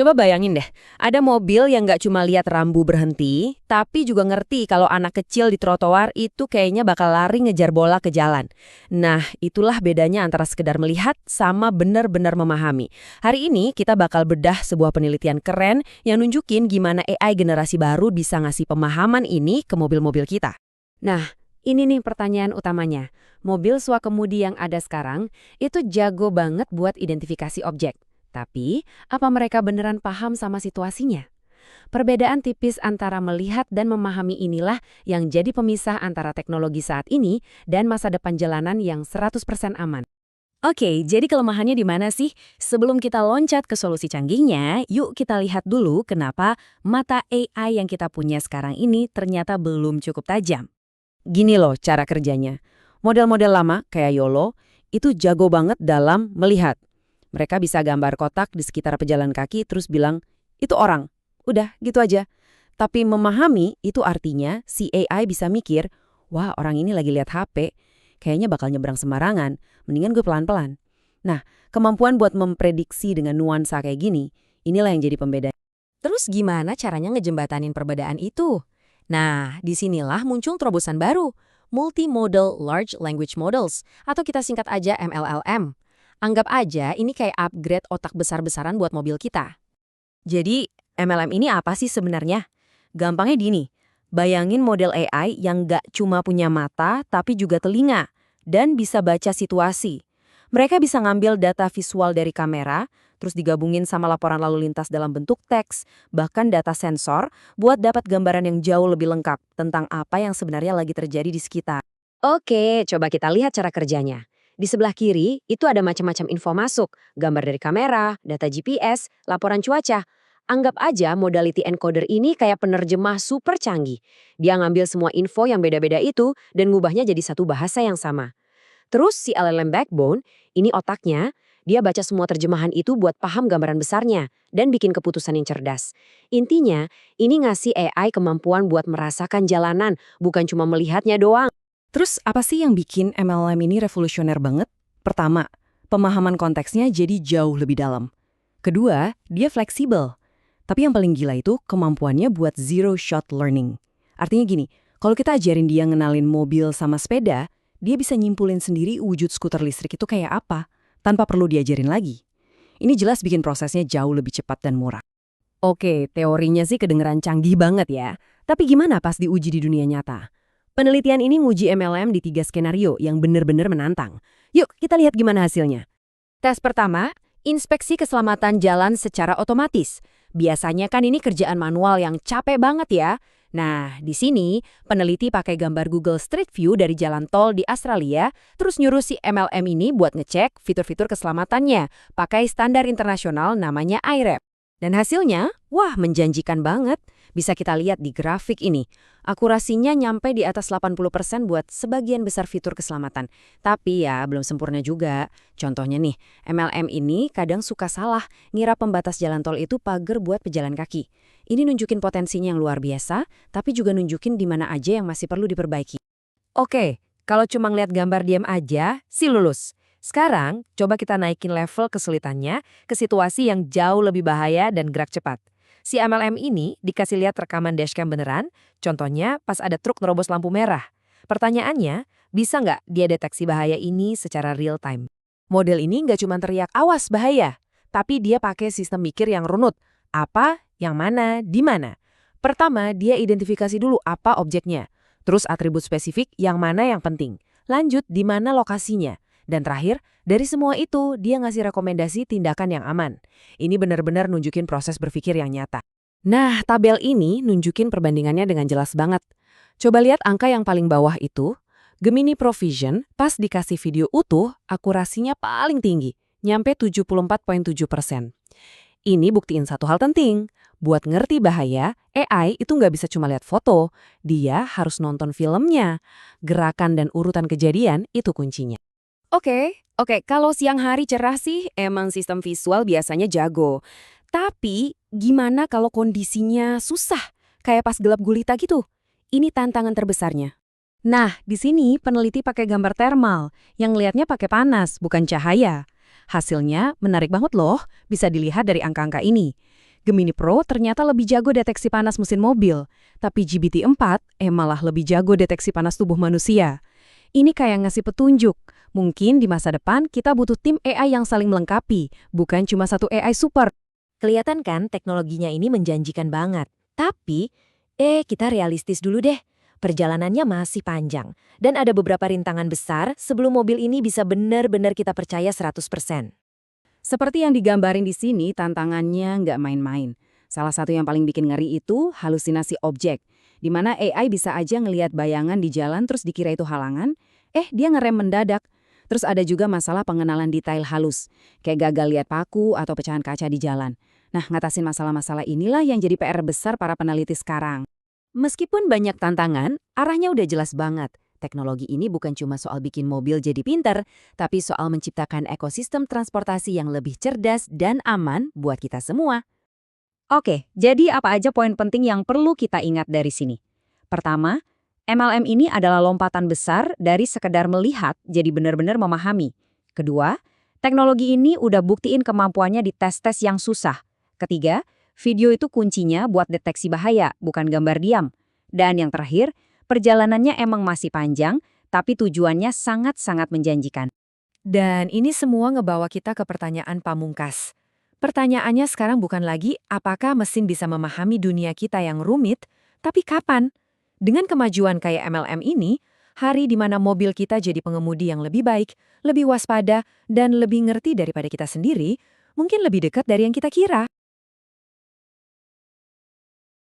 Coba bayangin deh, ada mobil yang nggak cuma lihat rambu berhenti, tapi juga ngerti kalau anak kecil di trotoar itu kayaknya bakal lari ngejar bola ke jalan. Nah, itulah bedanya antara sekedar melihat sama benar-benar memahami. Hari ini kita bakal bedah sebuah penelitian keren yang nunjukin gimana AI generasi baru bisa ngasih pemahaman ini ke mobil-mobil kita. Nah, ini nih pertanyaan utamanya. Mobil swakemudi yang ada sekarang itu jago banget buat identifikasi objek. Tapi, apa mereka beneran paham sama situasinya? Perbedaan tipis antara melihat dan memahami inilah yang jadi pemisah antara teknologi saat ini dan masa depan jalanan yang 100% aman. Oke, jadi kelemahannya di mana sih? Sebelum kita loncat ke solusi canggihnya, yuk kita lihat dulu kenapa mata AI yang kita punya sekarang ini ternyata belum cukup tajam. Gini loh cara kerjanya. Model-model lama kayak YOLO itu jago banget dalam melihat. Mereka bisa gambar kotak di sekitar pejalan kaki terus bilang, itu orang. Udah, gitu aja. Tapi memahami itu artinya si AI bisa mikir, wah orang ini lagi lihat HP, kayaknya bakal nyebrang sembarangan, mendingan gue pelan-pelan. Nah, kemampuan buat memprediksi dengan nuansa kayak gini, inilah yang jadi pembeda. Terus gimana caranya ngejembatanin perbedaan itu? Nah, disinilah muncul terobosan baru, Multimodal Large Language Models, atau kita singkat aja MLLM. Anggap aja ini kayak upgrade otak besar-besaran buat mobil kita. Jadi, MLM ini apa sih sebenarnya? Gampangnya gini, bayangin model AI yang nggak cuma punya mata, tapi juga telinga, dan bisa baca situasi. Mereka bisa ngambil data visual dari kamera, terus digabungin sama laporan lalu lintas dalam bentuk teks, bahkan data sensor, buat dapat gambaran yang jauh lebih lengkap tentang apa yang sebenarnya lagi terjadi di sekitar. Oke, coba kita lihat cara kerjanya. Di sebelah kiri, itu ada macam-macam info masuk, gambar dari kamera, data GPS, laporan cuaca. Anggap aja modality encoder ini kayak penerjemah super canggih. Dia ngambil semua info yang beda-beda itu dan ngubahnya jadi satu bahasa yang sama. Terus si LLM Backbone, ini otaknya, dia baca semua terjemahan itu buat paham gambaran besarnya dan bikin keputusan yang cerdas. Intinya, ini ngasih AI kemampuan buat merasakan jalanan, bukan cuma melihatnya doang. Terus apa sih yang bikin MLM ini revolusioner banget? Pertama, pemahaman konteksnya jadi jauh lebih dalam. Kedua, dia fleksibel. Tapi yang paling gila itu kemampuannya buat zero shot learning. Artinya gini, kalau kita ajarin dia ngenalin mobil sama sepeda, dia bisa nyimpulin sendiri wujud skuter listrik itu kayak apa, tanpa perlu diajarin lagi. Ini jelas bikin prosesnya jauh lebih cepat dan murah. Oke, teorinya sih kedengeran canggih banget ya. Tapi gimana pas diuji di dunia nyata? Penelitian ini nguji MLM di 3 skenario yang benar-benar menantang. Yuk, kita lihat gimana hasilnya. Tes pertama, inspeksi keselamatan jalan secara otomatis. Biasanya kan ini kerjaan manual yang capek banget ya. Nah, di sini peneliti pakai gambar Google Street View dari jalan tol di Australia, terus nyuruh si MLM ini buat ngecek fitur-fitur keselamatannya, pakai standar internasional namanya IRAP. Dan hasilnya, wah menjanjikan banget. Bisa kita lihat di grafik ini. Akurasinya nyampe di atas 80% buat sebagian besar fitur keselamatan. Tapi ya belum sempurna juga. Contohnya nih, MLM ini kadang suka salah ngira pembatas jalan tol itu pagar buat pejalan kaki. Ini nunjukin potensinya yang luar biasa, tapi juga nunjukin di mana aja yang masih perlu diperbaiki. Oke, kalau cuma ngeliat gambar diam aja, sih lulus. Sekarang, coba kita naikin level kesulitannya ke situasi yang jauh lebih bahaya dan gerak cepat. Si MLM ini dikasih lihat rekaman dashcam beneran, contohnya pas ada truk nerobos lampu merah. Pertanyaannya, bisa nggak dia deteksi bahaya ini secara real time? Model ini nggak cuma teriak, awas bahaya, tapi dia pakai sistem mikir yang runut. Apa, yang mana, di mana. Pertama, dia identifikasi dulu apa objeknya. Terus atribut spesifik yang mana yang penting. Lanjut, di mana lokasinya. Dan terakhir, dari semua itu, dia ngasih rekomendasi tindakan yang aman. Ini benar-benar nunjukin proses berpikir yang nyata. Nah, tabel ini nunjukin perbandingannya dengan jelas banget. Coba lihat angka yang paling bawah itu. Gemini Pro Vision, pas dikasih video utuh, akurasinya paling tinggi, nyampe 74,7%. Ini buktiin satu hal penting. Buat ngerti bahaya, AI itu nggak bisa cuma lihat foto. Dia harus nonton filmnya. Gerakan dan urutan kejadian itu kuncinya. Oke, kalau siang hari cerah sih emang sistem visual biasanya jago. Tapi gimana kalau kondisinya susah, kayak pas gelap gulita gitu? Ini tantangan terbesarnya. Nah, di sini peneliti pakai gambar termal, yang lihatnya pakai panas, bukan cahaya. Hasilnya menarik banget loh, bisa dilihat dari angka-angka ini. Gemini Pro ternyata lebih jago deteksi panas mesin mobil, tapi GPT-4 malah lebih jago deteksi panas tubuh manusia. Ini kayak ngasih petunjuk. Mungkin di masa depan kita butuh tim AI yang saling melengkapi, bukan cuma satu AI super. Kelihatan kan teknologinya ini menjanjikan banget. Tapi, kita realistis dulu deh. Perjalanannya masih panjang. Dan ada beberapa rintangan besar sebelum mobil ini bisa benar-benar kita percaya 100%. Seperti yang digambarin di sini, tantangannya nggak main-main. Salah satu yang paling bikin ngeri itu halusinasi objek, di mana AI bisa aja ngelihat bayangan di jalan terus dikira itu halangan, dia ngerem mendadak. Terus ada juga masalah pengenalan detail halus, kayak gagal lihat paku atau pecahan kaca di jalan. Nah, ngatasin masalah-masalah inilah yang jadi PR besar para peneliti sekarang. Meskipun banyak tantangan, arahnya udah jelas banget. Teknologi ini bukan cuma soal bikin mobil jadi pinter, tapi soal menciptakan ekosistem transportasi yang lebih cerdas dan aman buat kita semua. Oke, jadi apa aja poin penting yang perlu kita ingat dari sini? Pertama, MLM ini adalah lompatan besar dari sekedar melihat jadi benar-benar memahami. Kedua, teknologi ini udah buktiin kemampuannya di tes-tes yang susah. Ketiga, video itu kuncinya buat deteksi bahaya, bukan gambar diam. Dan yang terakhir, perjalanannya emang masih panjang, tapi tujuannya sangat-sangat menjanjikan. Dan ini semua ngebawa kita ke pertanyaan pamungkas. Pertanyaannya sekarang bukan lagi apakah mesin bisa memahami dunia kita yang rumit, tapi kapan? Dengan kemajuan kayak MLM ini, hari di mana mobil kita jadi pengemudi yang lebih baik, lebih waspada, dan lebih ngerti daripada kita sendiri, mungkin lebih dekat dari yang kita kira.